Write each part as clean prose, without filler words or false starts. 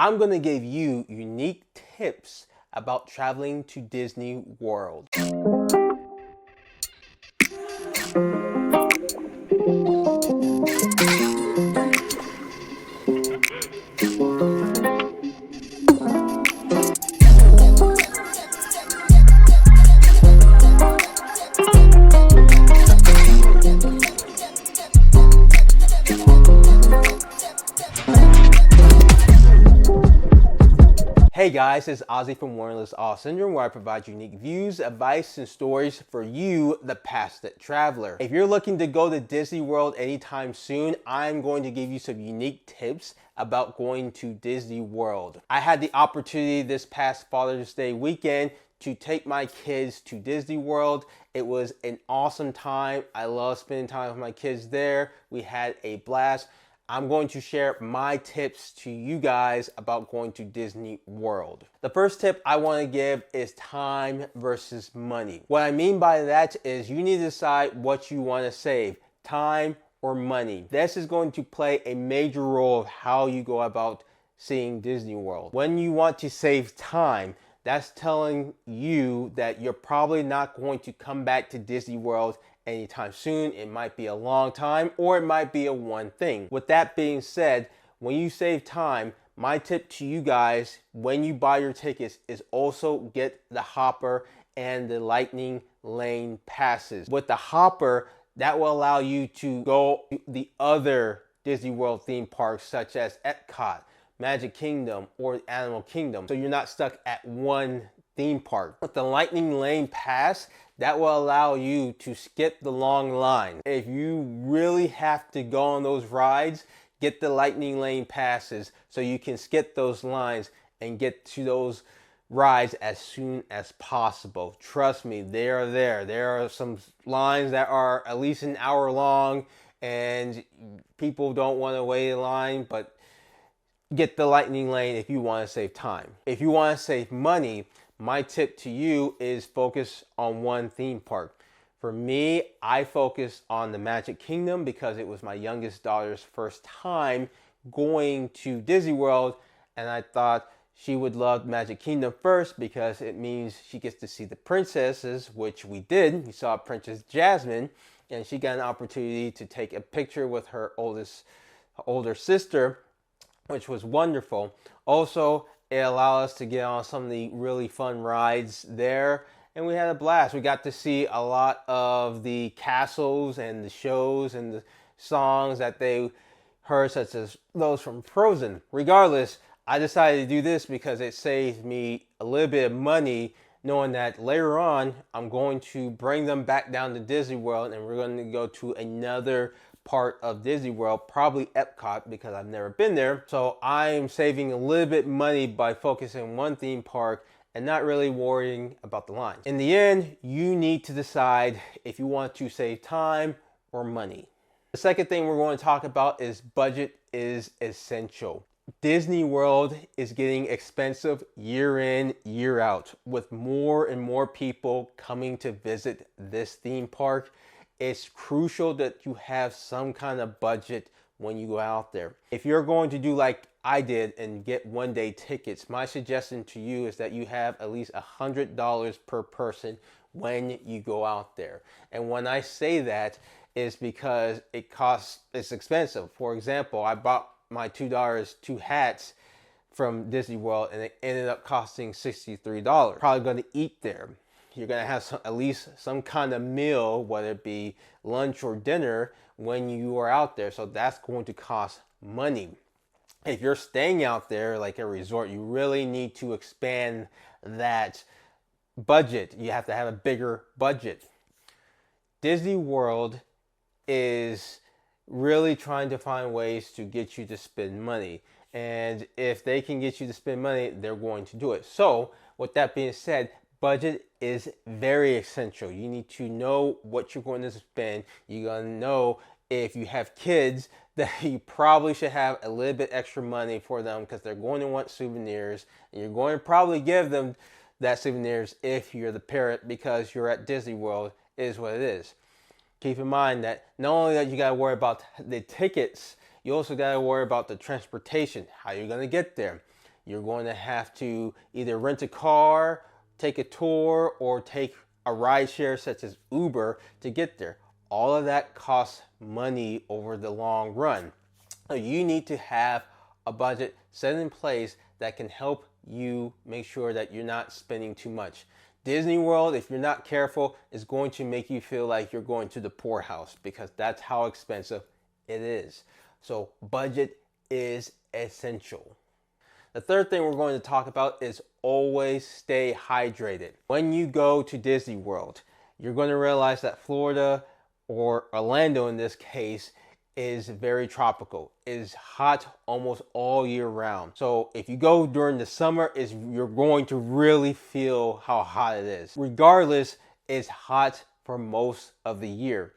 I'm going to give you unique tips about traveling to Disney World. Hey guys, it's Ozzie from Wanderlust Awe Syndrome, where I provide unique views, advice, and stories for you, the passionate traveler. If you're looking to go to Disney World anytime soon, I'm going to give you some unique tips about going to Disney World. I had the opportunity this past Father's Day weekend to take my kids to Disney World. It was an awesome time. I love spending time with my kids there. We had a blast. I'm going to share my tips to you guys about going to Disney World. The first tip I want to give is time versus money. What I mean by that is you need to decide what you want to save, time or money. This is going to play a major role of how you go about seeing Disney World. When you want to save time, that's telling you that you're probably not going to come back to Disney World anytime soon. It might be a long time, or it might be a one thing. With that being said, when you save time, my tip to you guys when you buy your tickets is also get the Hopper and the Lightning Lane passes. With the Hopper, that will allow you to go to the other Disney World theme parks such as Epcot, Magic Kingdom, or Animal Kingdom, so you're not stuck at one theme park. With the Lightning Lane pass, that will allow you to skip the long line. If you really have to go on those rides, get the Lightning Lane passes so you can skip those lines and get to those rides as soon as possible. Trust me, they are there. There are some lines that are at least an hour long and people don't want to wait in line, but get the Lightning Lane if you want to save time. If you want to save money, my tip to you is focus on one theme park. For me, I focused on the Magic Kingdom because it was my youngest daughter's first time going to Disney World, and I thought she would love Magic Kingdom first because it means she gets to see the princesses, which we did. We saw Princess Jasmine, and she got an opportunity to take a picture with her older sister, which was wonderful. Also, it allowed us to get on some of the really fun rides there, and we had a blast. We got to see a lot of the castles and the shows and the songs that they heard, such as those from Frozen. Regardless, I decided to do this because it saved me a little bit of money, knowing that later on I'm going to bring them back down to Disney World and we're going to go to another part of Disney World, probably Epcot, because I've never been there. So I'm saving a little bit money by focusing on one theme park and not really worrying about the lines. In the end, you need to decide if you want to save time or money. The second thing we're going to talk about is budget is essential. Disney World is getting expensive year in, year out. With more and more people coming to visit this theme park, it's crucial that you have some kind of budget when you go out there. If you're going to do like I did and get one-day tickets, my suggestion to you is that you have at least $100 per person when you go out there. And when I say that, is because it's expensive. For example, I bought my $2 two hats from Disney World and it ended up costing $63. Probably going to eat there. You're going to have at least some kind of meal, whether it be lunch or dinner, when you are out there. So that's going to cost money. If you're staying out there like a resort, you really need to expand that budget. You have to have a bigger budget. Disney World is really trying to find ways to get you to spend money. And if they can get you to spend money, they're going to do it. So with that being said, budget is very essential. You need to know what you're going to spend. You're going to know if you have kids that you probably should have a little bit extra money for them because they're going to want souvenirs. And you're going to probably give them that souvenirs if you're the parent because you're at Disney World. It is what it is. Keep in mind that not only that you got to worry about the tickets, you also got to worry about the transportation, how you're going to get there. You're going to have to either rent a car, take a tour, or take a ride share such as Uber to get there. All of that costs money over the long run. So you need to have a budget set in place that can help you make sure that you're not spending too much. Disney World, if you're not careful, is going to make you feel like you're going to the poorhouse because that's how expensive it is. So budget is essential. The third thing we're going to talk about is always stay hydrated. When you go to Disney World, you're going to realize that Florida, or Orlando in this case, is very tropical. It is hot almost all year round. So if you go during the summer, you're going to really feel how hot it is. Regardless, it's hot for most of the year.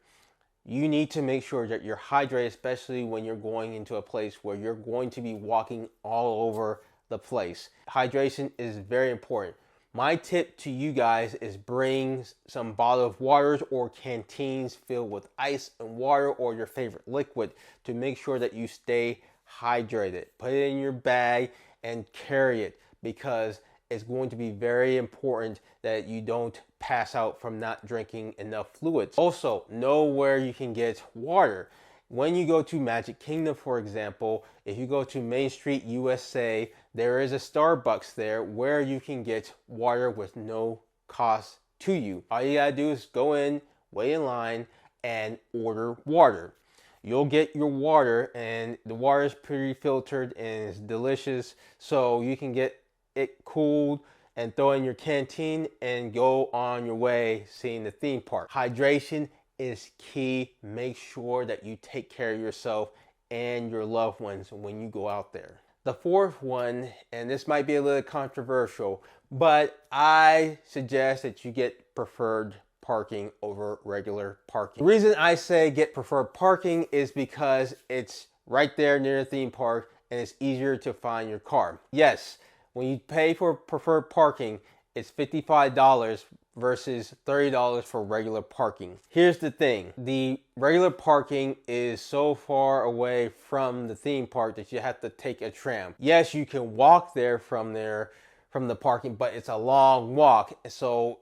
You need to make sure that you're hydrated, especially when you're going into a place where you're going to be walking all over the place. Hydration is very important. My tip to you guys is bring some bottled waters or canteens filled with ice and water or your favorite liquid to make sure that you stay hydrated. Put it in your bag and carry it because it's going to be very important that you don't pass out from not drinking enough fluids. Also, know where you can get water. When you go to Magic Kingdom, for example, if you go to Main Street USA, there is a Starbucks there where you can get water with no cost to you. All you gotta do is go in, wait in line, and order water. You'll get your water, and the water is pretty filtered and it's delicious, so you can get it cooled and throw in your canteen and go on your way seeing the theme park. Hydration is key. Make sure that you take care of yourself and your loved ones when you go out there. The fourth one, and this might be a little controversial, but I suggest that you get preferred parking over regular parking. The reason I say get preferred parking is because it's right there near the theme park and it's easier to find your car. Yes, when you pay for preferred parking, it's $55 versus $30 for regular parking. Here's the thing. The regular parking is so far away from the theme park that you have to take a tram. Yes, you can walk there from the parking, but it's a long walk. So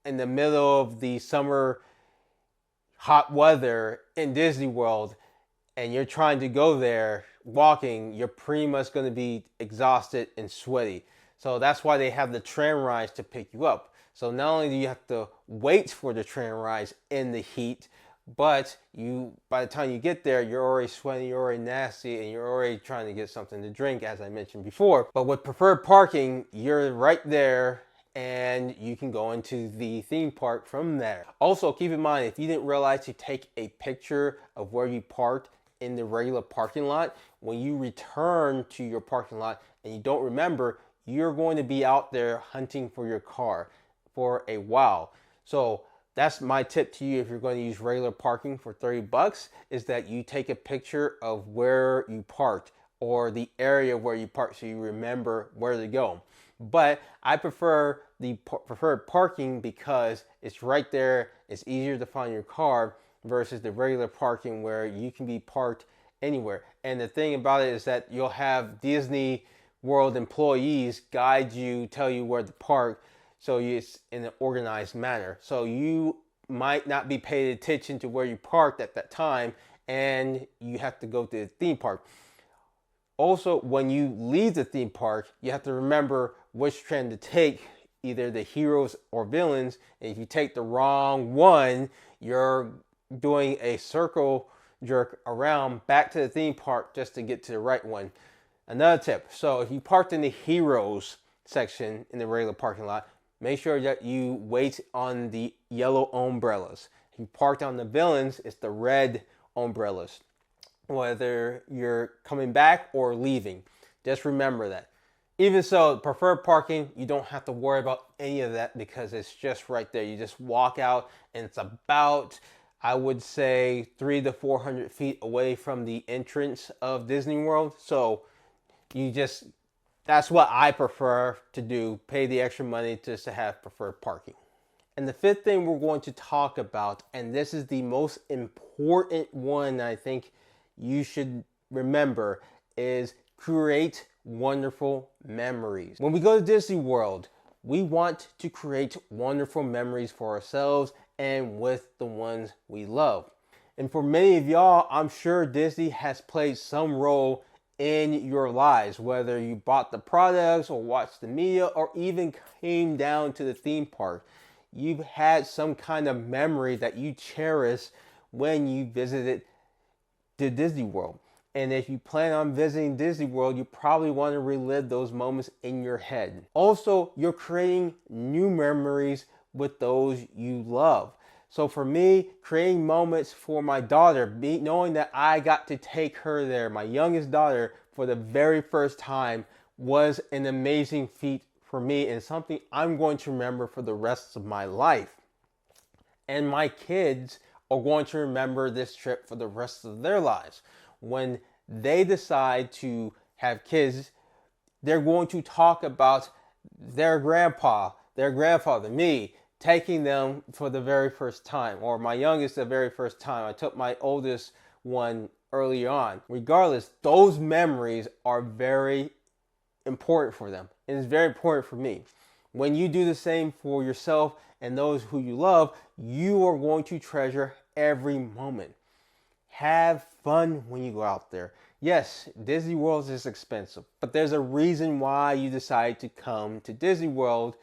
in the middle of the summer hot weather in Disney World and you're trying to go there walking, you're pretty much going to be exhausted and sweaty. So that's why they have the tram rides to pick you up. So not only do you have to wait for the tram rides in the heat, but by the time you get there, you're already sweating, you're already nasty, and you're already trying to get something to drink, as I mentioned before. But with preferred parking, you're right there and you can go into the theme park from there. Also, keep in mind, if you didn't realize to take a picture of where you parked in the regular parking lot, when you return to your parking lot and you don't remember, you're going to be out there hunting for your car for a while. So that's my tip to you if you're going to use regular parking for $30, is that you take a picture of where you parked or the area where you parked so you remember where to go. But I prefer the preferred parking because it's right there, it's easier to find your car versus the regular parking where you can be parked anywhere. And the thing about it is that you'll have Disney World employees guide you, tell you where to park, so it's in an organized manner. So you might not be paying attention to where you parked at that time and you have to go to the theme park. Also, when you leave the theme park, you have to remember which tram to take, either the heroes or villains. And if you take the wrong one, you're doing a circle jerk around back to the theme park just to get to the right one. Another tip, so if you parked in the heroes section in the regular parking lot, make sure that you wait on the yellow umbrellas. If you parked on the villains, it's the red umbrellas, whether you're coming back or leaving. Just remember that. Even so, preferred parking, you don't have to worry about any of that because it's just right there. You just walk out and it's about, I would say, 300 to 400 feet away from the entrance of Disney World. So that's what I prefer to do, pay the extra money just to have preferred parking. And the fifth thing we're going to talk about, and this is the most important one I think you should remember, is create wonderful memories. When we go to Disney World, we want to create wonderful memories for ourselves and with the ones we love. And for many of y'all, I'm sure Disney has played some role in your lives, whether you bought the products or watched the media or even came down to the theme park. You've had some kind of memory that you cherish when you visited the Disney World. And if you plan on visiting Disney World, you probably want to relive those moments in your head. Also, you're creating new memories with those you love. So for me, creating moments for my daughter, knowing that I got to take her there, my youngest daughter, for the very first time, was an amazing feat for me and something I'm going to remember for the rest of my life. And my kids are going to remember this trip for the rest of their lives. When they decide to have kids, they're going to talk about their grandfather, me, taking them for the very first time, or my youngest the very first time. I took my oldest one early on. Regardless, those memories are very important for them, and it's very important for me. When you do the same for yourself and those who you love, you are going to treasure every moment. Have fun when you go out there. Yes, Disney World is expensive, but there's a reason why you decide to come to Disney World,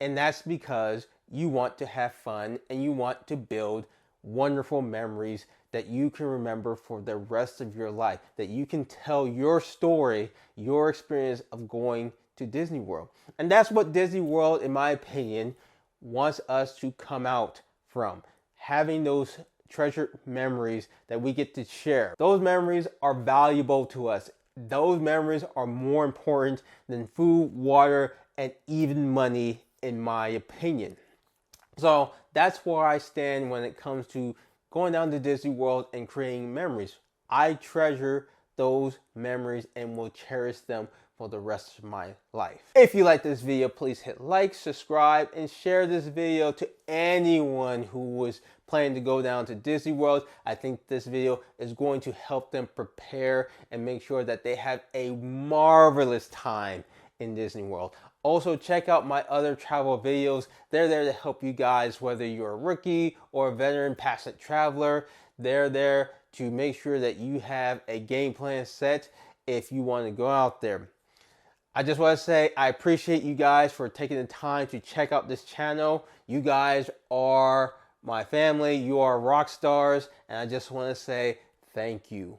and that's because you want to have fun and you want to build wonderful memories that you can remember for the rest of your life, that you can tell your story, your experience of going to Disney World. And that's what Disney World, in my opinion, wants us to come out from, having those treasured memories that we get to share. Those memories are valuable to us. Those memories are more important than food, water, and even money, in my opinion. So that's where I stand when it comes to going down to Disney World and creating memories. I treasure those memories and will cherish them for the rest of my life. If you like this video, please hit like, subscribe, and share this video to anyone who was planning to go down to Disney World. I think this video is going to help them prepare and make sure that they have a marvelous time in Disney World. Also, check out my other travel videos. They're there to help you guys, whether you're a rookie or a veteran past traveler. They're there to make sure that you have a game plan set if you want to go out there. I just want to say I appreciate you guys for taking the time to check out this channel. You guys are my family. You are rock stars, and I just want to say thank you.